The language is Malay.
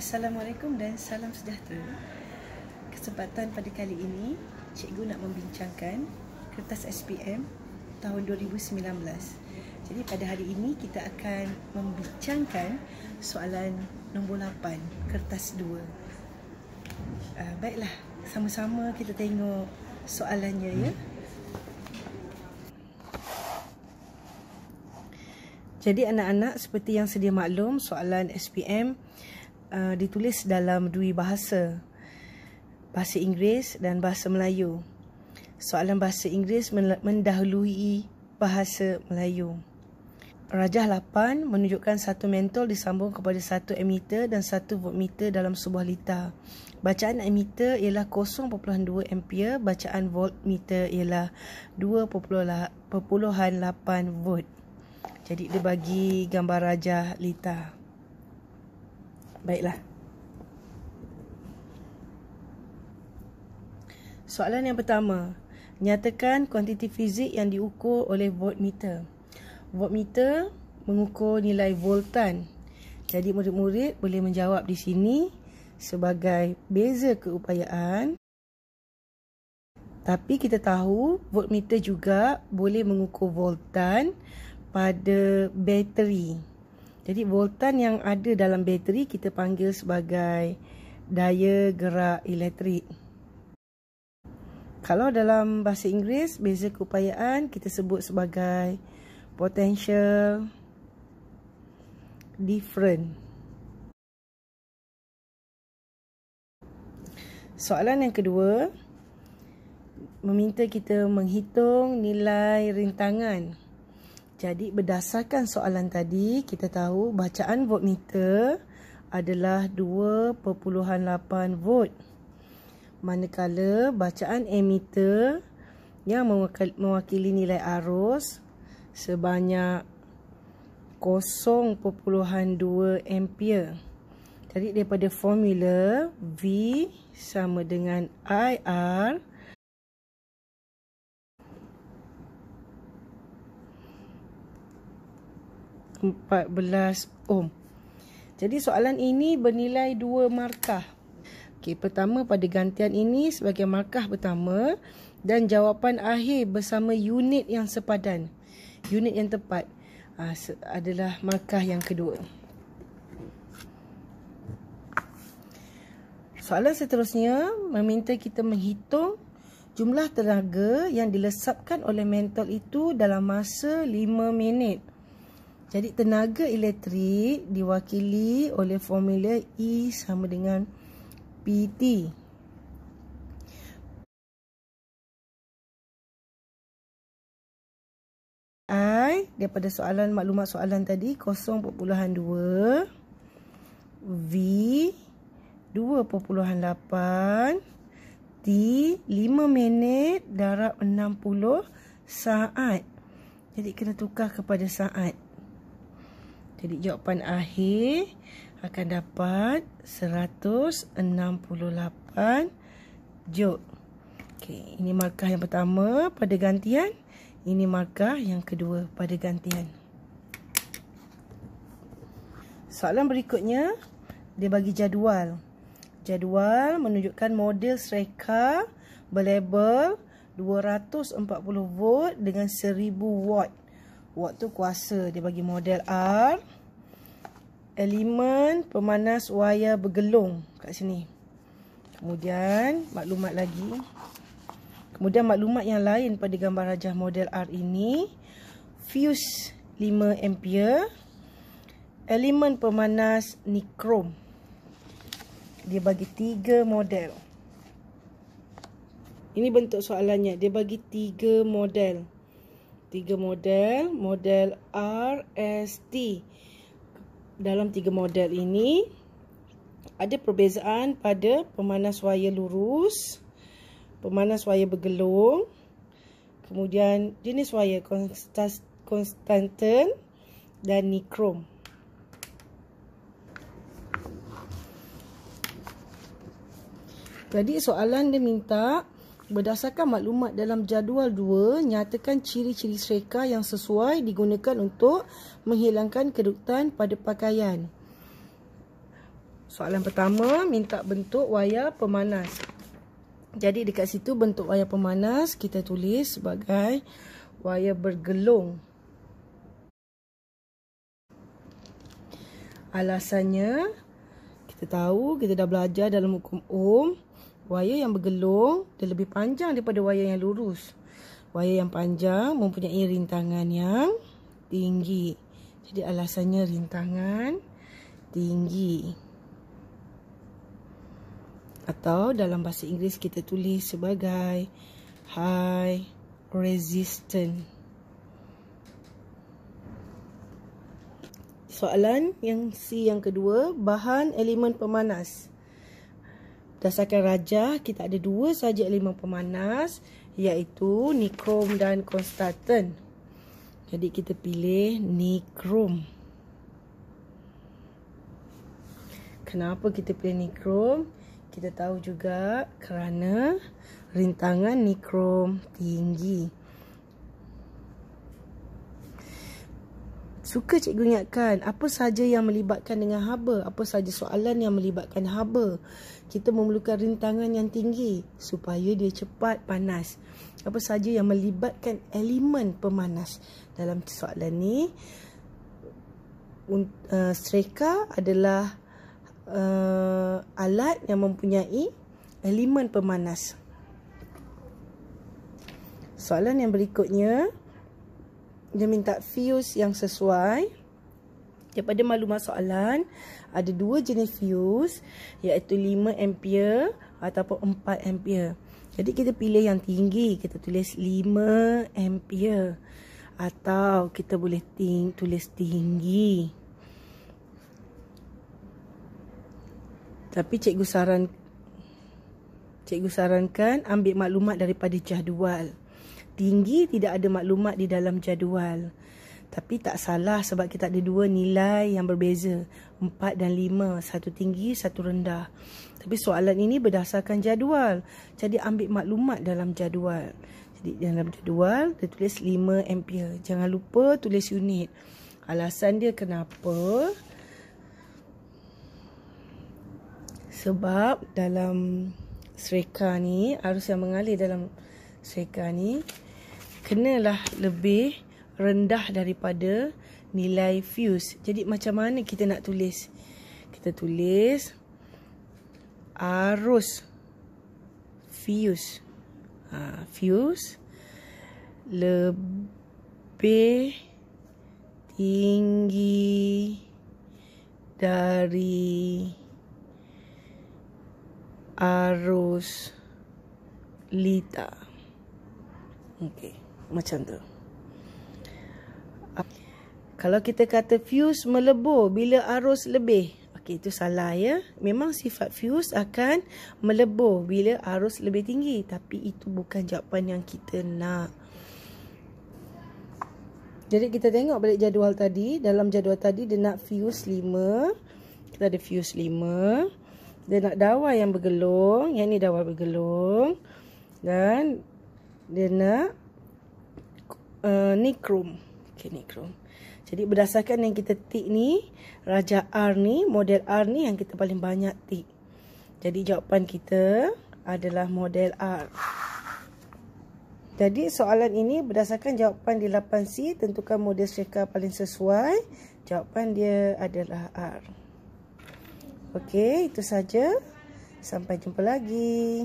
Assalamualaikum dan salam sejahtera. Kesempatan pada kali ini, cikgu nak membincangkan kertas SPM tahun 2019. Jadi pada hari ini kita akan membincangkan soalan nombor 8, kertas 2. Baiklah, sama-sama kita tengok soalannya ya. Jadi anak-anak, seperti yang sedia maklum, soalan SPM ditulis dalam dua bahasa, bahasa Inggeris dan bahasa Melayu. Soalan bahasa Inggeris mendahului bahasa Melayu. Rajah 8 menunjukkan satu mentol disambung kepada satu ammeter dan satu voltmeter dalam sebuah litar. Bacaan ammeter ialah 0.2 ampere, bacaan voltmeter ialah 2.8 volt. Jadi dia bagi gambar rajah litar. Baiklah. Soalan yang pertama. Nyatakan kuantiti fizik yang diukur oleh voltmeter. Voltmeter mengukur nilai voltan. Jadi murid-murid boleh menjawab di sini sebagai beza keupayaan. Tapi kita tahu voltmeter juga boleh mengukur voltan pada bateri. Jadi voltan yang ada dalam bateri kita panggil sebagai daya gerak elektrik. Kalau dalam bahasa Inggeris, beza keupayaan kita sebut sebagai potential difference. Soalan yang kedua, meminta kita menghitung nilai rintangan. Jadi berdasarkan soalan tadi, kita tahu bacaan voltmeter adalah 2.8 volt. Manakala bacaan ammeter yang mewakili nilai arus sebanyak 0.2 ampere. Jadi daripada formula V sama dengan IR 14 ohm. Jadi soalan ini bernilai 2 markah. Okey, pertama pada gantian ini sebagai markah pertama dan jawapan akhir bersama unit yang sepadan. Unit yang tepat adalah markah yang kedua. Soalan seterusnya meminta kita menghitung jumlah tenaga yang dilesapkan oleh mentol itu dalam masa 5 minit. Jadi tenaga elektrik diwakili oleh formula E sama dengan PT. I daripada soalan maklumat soalan tadi 0.2 V 2.8 T 5 minit darab 60 saat. Jadi kena tukar kepada saat. Jadi jawapan akhir akan dapat 168 joule. Okey, ini markah yang pertama pada gantian. Ini markah yang kedua pada gantian. Soalan berikutnya, dia bagi jadual. Jadual menunjukkan model sereka berlabel 240 volt dengan 1000 watt. Watt tu kuasa, dia bagi model R. Elemen pemanas wayar bergelung kat sini. Kemudian maklumat lagi. Kemudian maklumat yang lain pada gambar rajah model R ini. Fuse 5 ampere. Elemen pemanas nikrom. Dia bagi 3 model. Ini bentuk soalannya. Dia bagi 3 model. 3 model, model RST. Dalam 3 model ini ada perbezaan pada pemanas wayar lurus, pemanas wayar bergelung, kemudian jenis wayar konstanten dan nikrom. Jadi soalan dia minta berdasarkan maklumat dalam jadual 2, nyatakan ciri-ciri sereka yang sesuai digunakan untuk menghilangkan kedudukan pada pakaian. Soalan pertama minta bentuk wayar pemanas. Jadi dekat situ bentuk wayar pemanas kita tulis sebagai wayar bergelung. Alasannya, kita tahu, kita dah belajar dalam hukum Ohm, wayar yang bergelung dia lebih panjang daripada wayar yang lurus. Wayar yang panjang mempunyai rintangan yang tinggi. Jadi alasannya rintangan tinggi. Atau dalam bahasa Inggeris kita tulis sebagai high resistance. Soalan yang C yang kedua, bahan elemen pemanas. Berdasarkan rajah, kita ada dua saja elemen pemanas, iaitu nikrom dan konstantan. Jadi kita pilih nikrom. Kenapa kita pilih nikrom? Kita tahu juga kerana rintangan nikrom tinggi. Suka cikgu ingatkan apa saja yang melibatkan dengan haba, apa saja soalan yang melibatkan haba. Kita memerlukan rintangan yang tinggi supaya dia cepat panas. Apa saja yang melibatkan elemen pemanas. Dalam soalan ni, streka adalah alat yang mempunyai elemen pemanas. Soalan yang berikutnya, dia minta fuse yang sesuai. Daripada maklumat soalan, ada dua jenis fuse, iaitu 5 ampere ataupun 4 ampere. Jadi kita pilih yang tinggi, kita tulis 5 ampere. Atau kita boleh tulis tinggi. Tapi cikgu sarankan ambil maklumat daripada jadual. Tinggi tidak ada maklumat di dalam jadual. Tapi tak salah sebab kita ada dua nilai yang berbeza. 4 dan 5. Satu tinggi, satu rendah. Tapi soalan ini berdasarkan jadual. Jadi ambil maklumat dalam jadual. Jadi dalam jadual, dia tulis 5 ampere. Jangan lupa tulis unit. Alasan dia kenapa? Sebab dalam sereka ni, arus yang mengalir dalam sereka ni kenalah lebih rendah daripada nilai fuse. Jadi macam mana kita nak tulis? Kita tulis arus fuse. Fuse lebih tinggi dari arus lita. Okey, macam tu. Kalau kita kata fuse melebur bila arus lebih, okey, itu salah ya. Memang sifat fuse akan melebur bila arus lebih tinggi, tapi itu bukan jawapan yang kita nak. Jadi kita tengok balik jadual tadi. Dalam jadual tadi dia nak fuse 5. Kita ada fuse 5. Dia nak dawai yang bergelung. Yang ni dawai bergelung. Dan dia nak nikrom. Okay, nikrom. Jadi berdasarkan yang kita tik ni, raja R ni, model R ni yang kita paling banyak tik. Jadi jawapan kita adalah model R. Jadi soalan ini berdasarkan jawapan di 8C, tentukan model sereka paling sesuai. Jawapan dia adalah R. Okey, itu saja. Sampai jumpa lagi.